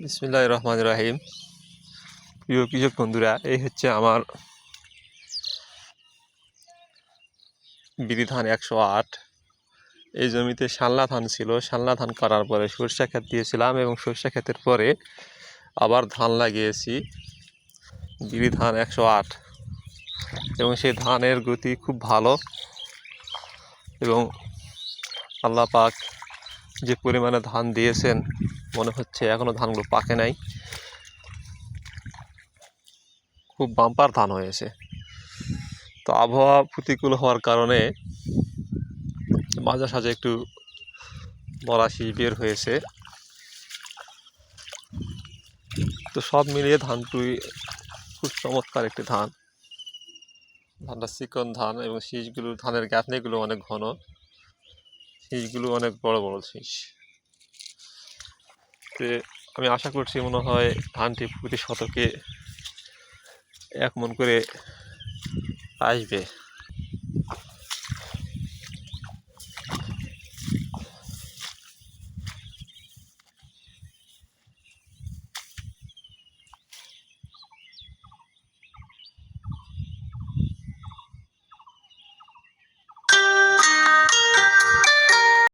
বিসমিল্লাহির রহমানির রহিম। প্রিয় কৃষক বন্ধুরা, এই হচ্ছে আমার বিরি ধান 108। এই জমিতে শাল্লা ধান ছিল। শাল্লা ধান করার পরে সরষা ক্ষেত দিয়েছিলাম এবং সরষা ক্ষেতের পরে আবার ধান লাগিয়েছি বিরি ধান 108, এবং সেই ধানের গতি খুব ভালো। এবং আল্লাহ পাক যে পরিমাণে ধান দিয়েছেন, মনে হচ্ছে এখনও ধানগুলো পাকে নাই, খুব বাম্পার ধান হয়েছে। তো আবহাওয়া প্রতিকূল হওয়ার কারণে মাঝে সাঝে একটু মরা শীষ বের হয়েছে। তো সব মিলিয়ে ধানটি খুব চমৎকার একটি ধান। ধানটা চিকন ধান এবং শীষগুলো, ধানের গাঁথনিগুলো অনেক ঘন, শীষগুলো অনেক বড় বড় শীষ। তো আমি আশা করছি মনে হয় ধানটি প্রতি শতকে 1 মণ করে আসবে।